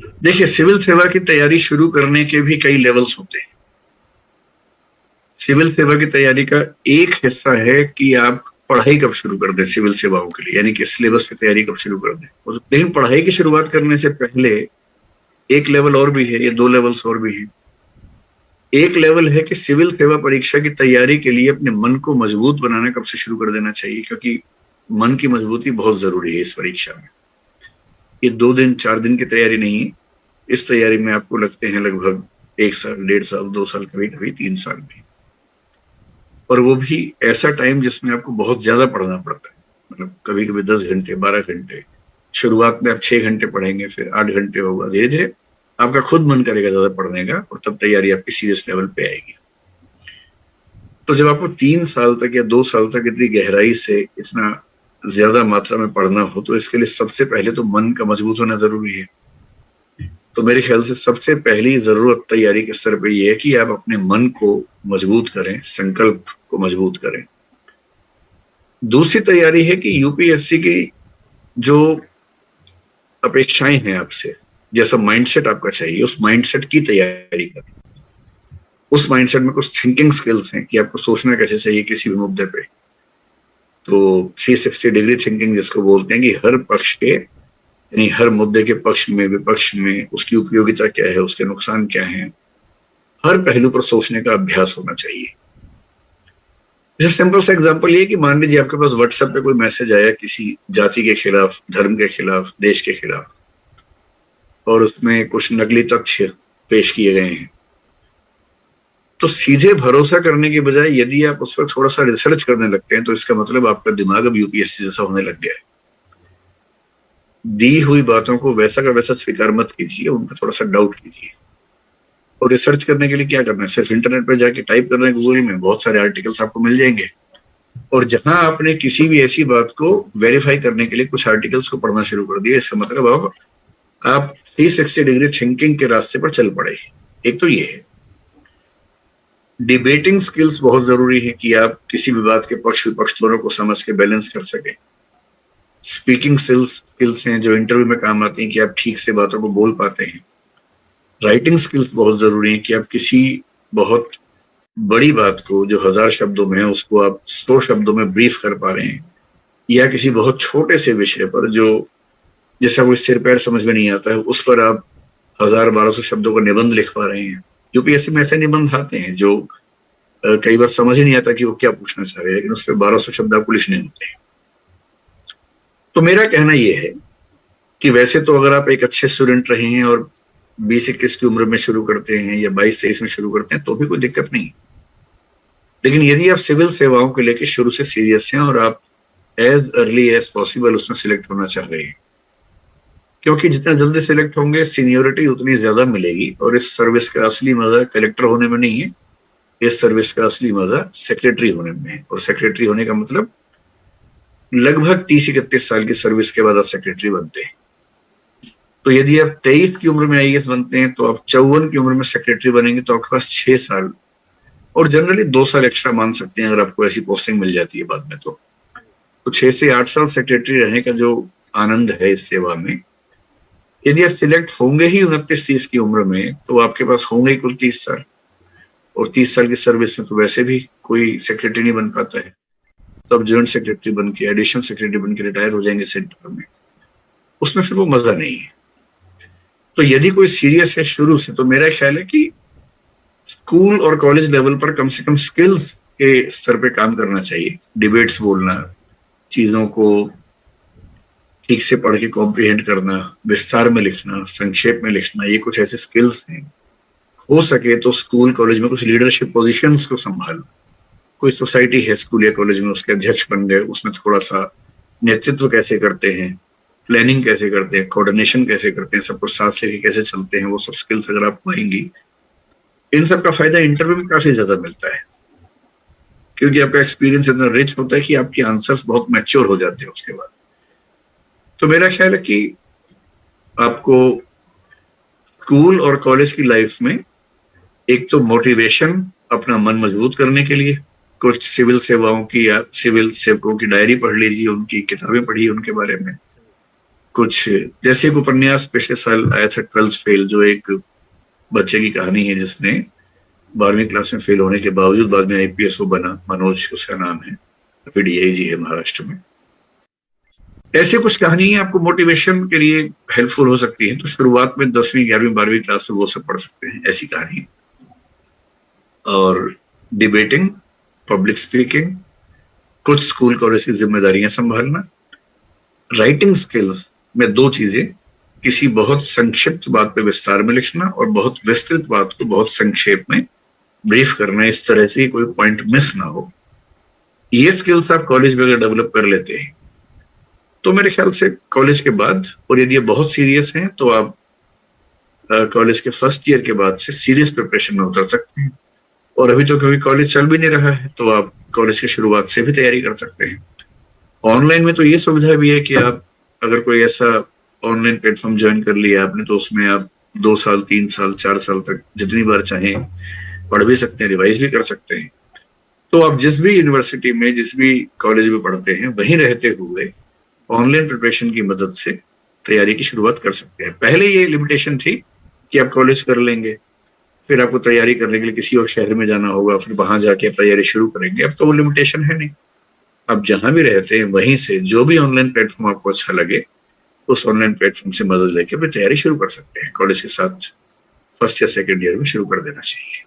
देखिए, सिविल सेवा की तैयारी शुरू करने के भी कई लेवल्स होते हैं। सिविल सेवा की तैयारी का एक हिस्सा है कि आप पढ़ाई कब शुरू कर दें सिविल सेवाओं के लिए, यानी कि सिलेबस की तैयारी कब शुरू कर दें। लेकिन पढ़ाई की शुरुआत करने से पहले एक लेवल और भी है, ये 2 लेवल्स और भी हैं। एक लेवल है कि सिविल सेवा परीक्षा की तैयारी के लिए अपने मन को मजबूत बनाना कब से शुरू कर देना चाहिए, क्योंकि मन की मजबूती बहुत जरूरी है इस परीक्षा में। ये 2 दिन 4 दिन की तैयारी नहीं है। इस तैयारी में आपको लगते हैं लगभग 1 साल, 1.5 साल, 2 साल, कभी कभी 3 साल भी। और वो भी ऐसा टाइम जिसमें आपको बहुत ज्यादा पढ़ना पड़ता है। मतलब कभी कभी 10 घंटे, 12 घंटे। शुरुआत में आप 6 घंटे पढ़ेंगे, फिर 8 घंटे होगा, धीरे धीरे आपका खुद मन करेगा ज्यादा पढ़ने का, और तब तैयारी आपकी सीरियस लेवल पे आएगी। तो जब आपको 3 साल तक या 2 साल तक इतनी गहराई से इतना ज्यादा मात्रा में पढ़ना हो, तो इसके लिए सबसे पहले तो मन का मजबूत होना जरूरी है। तो मेरे ख्याल से सबसे पहली जरूरत तैयारी के स्तर पर यह है कि आप अपने मन को मजबूत करें, संकल्प को मजबूत करें। दूसरी तैयारी है कि यूपीएससी की जो अपेक्षाएं हैं आपसे, जैसा माइंडसेट आपका चाहिए, उस माइंडसेट की तैयारी करें। उस माइंडसेट में कुछ थिंकिंग स्किल्स हैं कि आपको सोचना कैसे चाहिए किसी भी मुद्दे पे। तो 360 डिग्री थिंकिंग जिसको बोलते हैं, कि हर पक्ष के, यानी हर मुद्दे के पक्ष में, विपक्ष में उसकी उपयोगिता क्या है, उसके नुकसान क्या है, हर पहलू पर सोचने का अभ्यास होना चाहिए। जैसे सिंपल सा एग्जांपल ये कि मान लीजिए आपके पास व्हाट्सएप पे कोई मैसेज आया किसी जाति के खिलाफ, धर्म के खिलाफ, देश के खिलाफ, और उसमें कुछ नकली तथ्य पेश किए गए हैं। तो सीधे भरोसा करने के बजाय यदि आप उस पर थोड़ा सा रिसर्च करने लगते हैं, तो इसका मतलब आपका दिमाग अब यूपीएससी जैसा होने लग गया है। दी हुई बातों को वैसा का वैसा स्वीकार मत कीजिए, उन पर थोड़ा सा डाउट कीजिए। और रिसर्च करने के लिए क्या करना है, सिर्फ इंटरनेट पर जाके टाइप करना है गूगल में, बहुत सारे आर्टिकल्स आपको मिल जाएंगे। और जहां आपने किसी भी ऐसी बात को वेरीफाई करने के लिए कुछ आर्टिकल्स को पढ़ना शुरू कर दिया, इसका मतलब अब आप 360 डिग्री थिंकिंग के रास्ते पर चल पड़े। एक तो ये है। डिबेटिंग स्किल्स बहुत जरूरी है कि आप किसी भी बात के पक्ष विपक्ष दोनों को समझ के बैलेंस कर सके। स्पीकिंग स्किल्स हैं जो इंटरव्यू में काम आती हैं, कि आप ठीक से बातों को बोल पाते हैं। राइटिंग स्किल्स बहुत जरूरी है कि आप किसी बहुत बड़ी बात को जो 1000 शब्दों में है, उसको आप 100 शब्दों में ब्रीफ कर पा रहे हैं। या किसी बहुत छोटे से विषय पर जो जैसा कोई सिर पैर समझ में नहीं आता है, उस पर आप 1000-1200 शब्दों का निबंध लिख पा रहे हैं। यूपीएससी में ऐसे निबंध आते हैं जो कई बार समझ ही नहीं आता कि वो क्या पूछना चाह रहे हैं, लेकिन उस पर 1200 शब्द आपको लिखने होते हैं। तो मेरा कहना यह है कि वैसे तो अगर आप एक अच्छे स्टूडेंट रहे हैं और 20-21 की उम्र में शुरू करते हैं या 22-23 में शुरू करते हैं, तो भी कोई दिक्कत नहीं। लेकिन यदि आप सिविल सेवाओं को लेकर शुरू से सीरियस हैं और आप एज अर्ली एज पॉसिबल उसमें सिलेक्ट होना चाह रहे हैं, क्योंकि जितना जल्दी सिलेक्ट होंगे सीनियोरिटी उतनी ज्यादा मिलेगी। और इस सर्विस का असली मजा कलेक्टर होने में नहीं है, इस सर्विस का असली मजा सेक्रेटरी होने में है। और सेक्रेटरी होने का मतलब लगभग 30-31 साल की सर्विस के बाद आप सेक्रेटरी बनते हैं। तो यदि आप 23 की उम्र में आईएएस बनते हैं, तो आप 54 की उम्र में सेक्रेटरी बनेंगे, तो आपके पास 6 साल और जनरली 2 साल एक्स्ट्रा मान सकते हैं अगर आपको ऐसी पोस्टिंग मिल जाती है बाद में। तो 6 से 8 साल सेक्रेटरी रहने का जो आनंद है इस सेवा में, यदि आप सिलेक्ट होंगे ही 29-30 की उम्र में, तो आपके पास होंगे ही कुल 30 साल। और 30 साल की सर्विस में तो वैसे भी कोई सेक्रेटरी नहीं बन पाता है, तो अब जॉइंट सेक्रेटरी बन के, एडिशनल सेक्रेटरी बन के रिटायर हो जाएंगे सेंटर में। उसमें फिर वो मजा नहीं है। तो यदि कोई सीरियस है शुरू से, तो मेरा ख्याल है कि स्कूल और कॉलेज लेवल पर कम से कम स्किल्स के स्तर पे काम करना चाहिए। डिबेट्स बोलना, चीजों को ठीक से पढ़ के कॉम्प्रिहेंड करना, विस्तार में लिखना, संक्षेप में लिखना, ये कुछ ऐसे स्किल्स हैं। हो सके तो स्कूल कॉलेज में कुछ लीडरशिप पोजीशंस को संभालना। कोई सोसाइटी है स्कूल या कॉलेज में, उसके अध्यक्ष बन गए, उसमें थोड़ा सा नेतृत्व कैसे करते हैं, प्लानिंग कैसे करते हैं, कोऑर्डिनेशन कैसे करते हैं, सब कुछ साथ लेके कैसे चलते हैं, वो सब स्किल्स अगर आपको आएंगी, इन सब का फायदा इंटरव्यू में काफी ज्यादा मिलता है। क्योंकि आपका एक्सपीरियंस इतना रिच होता है कि आपके आंसर्स बहुत मैच्योर हो जाते हैं उसके बाद। तो मेरा ख्याल है कि आपको स्कूल और कॉलेज की लाइफ में एक तो मोटिवेशन, अपना मन मजबूत करने के लिए कुछ सिविल सेवाओं की या सिविल सेवकों की डायरी पढ़ लीजिए, उनकी किताबें पढ़िए उनके बारे में। कुछ जैसे एक उपन्यास पिछले साल आया था 12th फेल, जो एक बच्चे की कहानी है जिसने 12वीं क्लास में फेल होने के बावजूद बाद में आईपीएस वो बना, मनोज उसका नाम है, फिर डीआईजी है महाराष्ट्र में। ऐसे कुछ कहानियां आपको मोटिवेशन के लिए हेल्पफुल हो सकती है, तो शुरुआत में 10वीं 11वीं 12वीं क्लास में वो सब पढ़ सकते हैं ऐसी कहानी। और डिबेटिंग, पब्लिक स्पीकिंग, कुछ स्कूल कॉलेज की जिम्मेदारियां संभालना, राइटिंग स्किल्स में दो चीजें, किसी बहुत संक्षिप्त बात पे विस्तार में लिखना और बहुत विस्तृत बात को बहुत संक्षेप में ब्रीफ करना, इस तरह से कोई पॉइंट मिस ना हो। ये स्किल्स आप कॉलेज में अगर डेवलप कर लेते हैं तो मेरे ख्याल से कॉलेज के बाद, और यदि ये बहुत सीरियस हैं तो आप कॉलेज के फर्स्ट ईयर के बाद से सीरियस प्रिपरेशन में उतर सकते हैं। और अभी तो क्योंकि कॉलेज चल भी नहीं रहा है तो आप कॉलेज की शुरुआत से भी तैयारी कर सकते हैं। ऑनलाइन में तो ये सुविधा भी है कि आप अगर कोई ऐसा ऑनलाइन प्लेटफॉर्म ज्वाइन कर लिया आपने तो उसमें आप 2 साल 3 साल 4 साल तक जितनी बार चाहें पढ़ भी सकते हैं, रिवाइज भी कर सकते हैं। तो आप जिस भी यूनिवर्सिटी में, जिस भी कॉलेज में पढ़ते हैं, वहीं रहते हुए ऑनलाइन प्रिपरेशन की मदद से तैयारी की शुरुआत कर सकते हैं। पहले ये लिमिटेशन थी कि आप कॉलेज कर लेंगे, फिर आपको तैयारी करने के लिए किसी और शहर में जाना होगा, फिर वहां जाके आप तैयारी शुरू करेंगे। अब तो वो लिमिटेशन है नहीं, आप जहां भी रहते हैं वहीं से जो भी ऑनलाइन प्लेटफॉर्म आपको अच्छा लगे उस ऑनलाइन प्लेटफॉर्म से मदद लेके फिर तैयारी शुरू कर सकते हैं। कॉलेज के साथ फर्स्ट या सेकेंड ईयर में शुरू कर देना चाहिए।